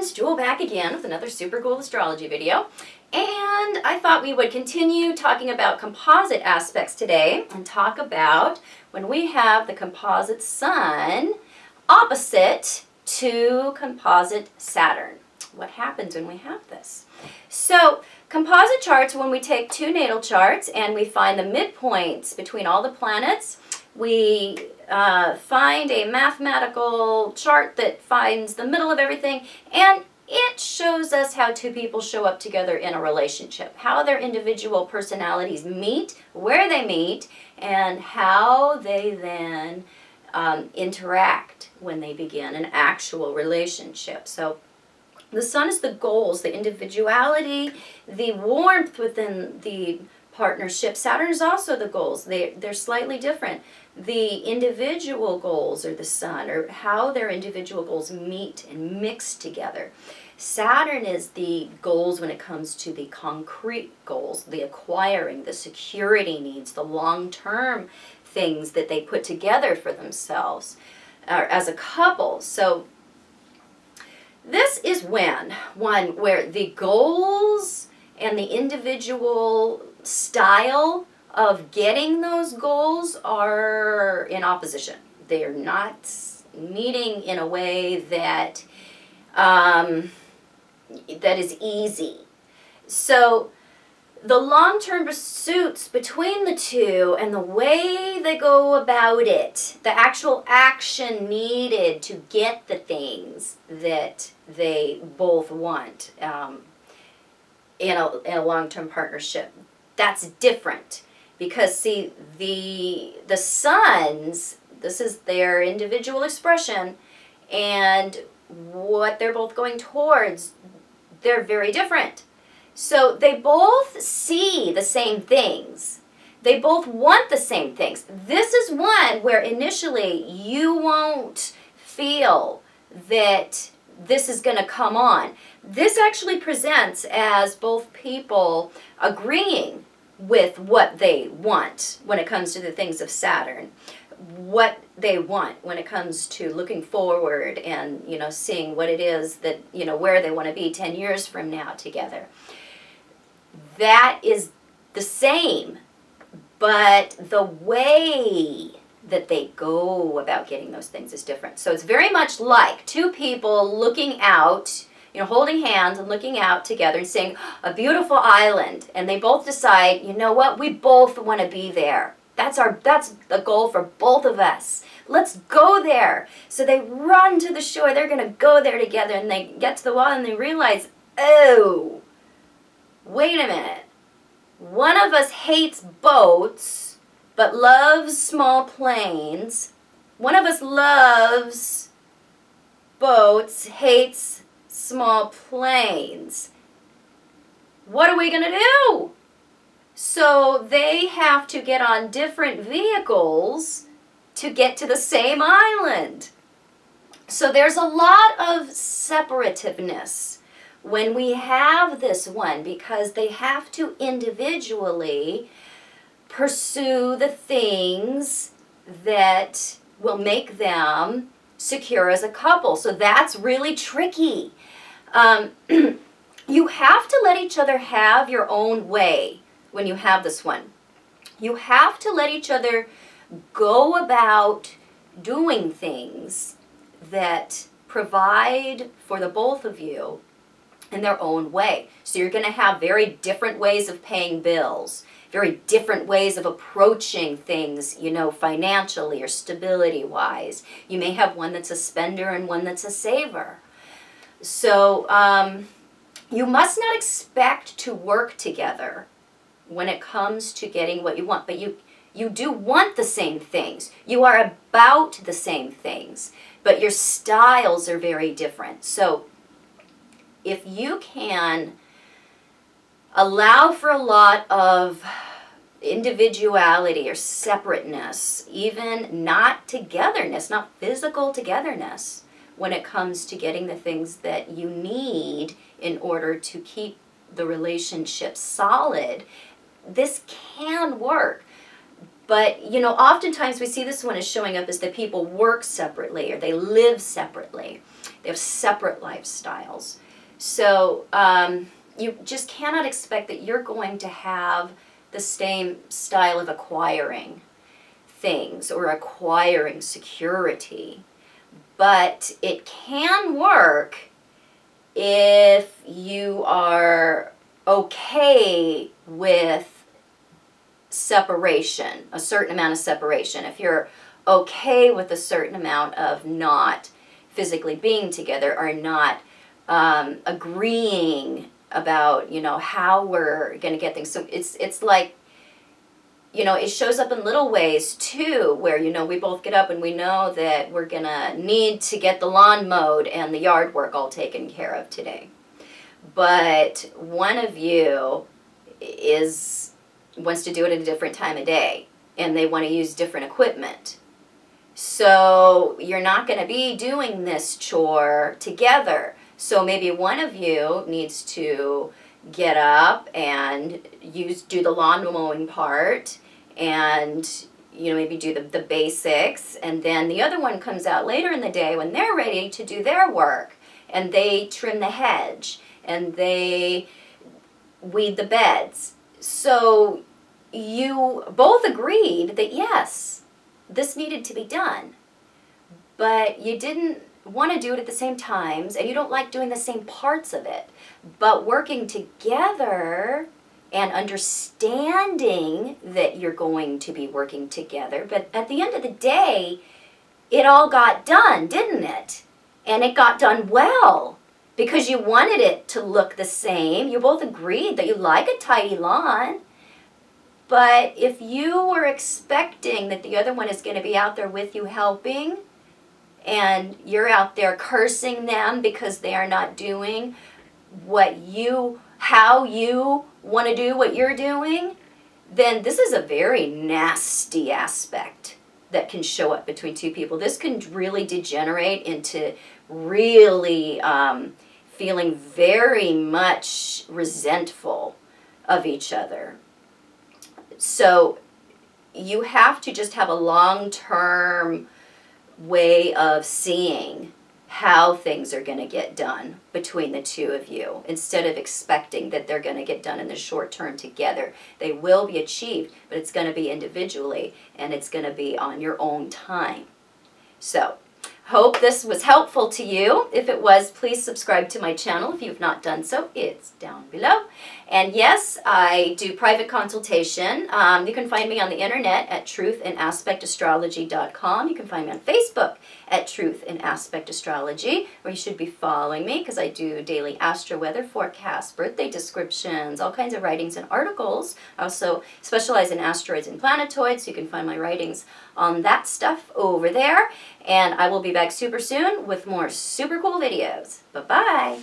friends, Jewel back again with another super cool astrology video. And I thought we would continue talking about composite aspects today and talk about when we have the composite Sun opposite to composite Saturn. What happens when we have this? So composite charts, when we take two natal charts and we find the midpoints between all the planets, we find a mathematical chart that finds the middle of everything, and it shows us how two people show up together in a relationship, how their individual personalities meet, where they meet, and how they then interact when they begin an actual relationship. So the Sun is the goals, the individuality, the warmth within the partnership. Saturn is also the goals. They're slightly different. The individual goals are the Sun, or how their individual goals meet and mix together. Saturn is the goals when it comes to the concrete goals, the acquiring, the security needs, the long-term things that they put together for themselves as a couple. So this is one where the goals and the individual style of getting those goals are in opposition. They're not meeting in a way that that is easy. So the long-term pursuits between the two and the way they go about it, the actual action needed to get the things that they both want in a long-term partnership, that's different. Because see, the Suns, this is their individual expression, and what they're both going towards, they're very different. So they both see the same things. They both want the same things. This is one where initially you won't feel that this is going to come on. This actually presents as both people agreeing with what they want when it comes to the things of Saturn, what they want when it comes to looking forward and, seeing what it is that, where they want to be 10 years from now together. That is the same, but the way that they go about getting those things is different. So it's very much like two people looking out, holding hands and looking out together and seeing a beautiful island, and they both decide, you know what, we both want to be there. That's the goal for both of us. Let's go there. So they run to the shore. They're going to go there together, and they get to the wall and they realize, oh, wait a minute. One of us hates boats but loves small planes. One of us loves boats, hates small planes. What are we going to do? So they have to get on different vehicles to get to the same island. So there's a lot of separativeness when we have this one, because they have to individually pursue the things that will make them secure as a couple. So that's really tricky. You have to let each other have your own way when you have this one. You have to let each other go about doing things that provide for the both of you in their own way. So you're going to have very different ways of paying bills, very different ways of approaching things, financially or stability-wise. You may have one that's a spender and one that's a saver. So you must not expect to work together when it comes to getting what you want, but you do want the same things. You are about the same things, but your styles are very different. So if you can allow for a lot of individuality or separateness, even not togetherness, not physical togetherness, when it comes to getting the things that you need in order to keep the relationship solid, this can work. But, oftentimes we see this one as showing up as that people work separately or they live separately. They have separate lifestyles. So you just cannot expect that you're going to have the same style of acquiring things or acquiring security. But it can work if you are okay with separation, a certain amount of separation. If you're okay with a certain amount of not physically being together or not agreeing about, how we're going to get things. So it's like, it shows up in little ways too, where, we both get up and we know that we're going to need to get the lawn mowed and the yard work all taken care of today. But one of you wants to do it at a different time of day, and they want to use different equipment. So you're not going to be doing this chore together. So maybe one of you needs to get up and do the lawn mowing part and maybe do the basics, and then the other one comes out later in the day when they're ready to do their work, and they trim the hedge and they weed the beds. So you both agreed that yes, this needed to be done, but you didn't want to do it at the same times, and you don't like doing the same parts of it. But working together and understanding that you're going to be working together, but at the end of the day, it all got done, didn't it? And it got done well because you wanted it to look the same. You both agreed that you like a tidy lawn. But if you were expecting that the other one is going to be out there with you helping, and you're out there cursing them because they are not doing how you want to do what you're doing, then this is a very nasty aspect that can show up between two people. This can really degenerate into really feeling very much resentful of each other. So you have to just have a long-term way of seeing how things are going to get done between the two of you, instead of expecting that they're going to get done in the short term together. They will be achieved, but it's going to be individually, and it's going to be on your own time. So, hope this was helpful to you. If it was, please subscribe to my channel. If you've not done so, it's down below. And yes, I do private consultation. You can find me on the internet at truthandaspectastrology.com. You can find me on Facebook at Truth in Aspect Astrology, where you should be following me because I do daily astro weather forecasts, birthday descriptions, all kinds of writings and articles. I also specialize in asteroids and planetoids, so you can find my writings on that stuff over there. And I will be back super soon with more super cool videos. Bye-bye.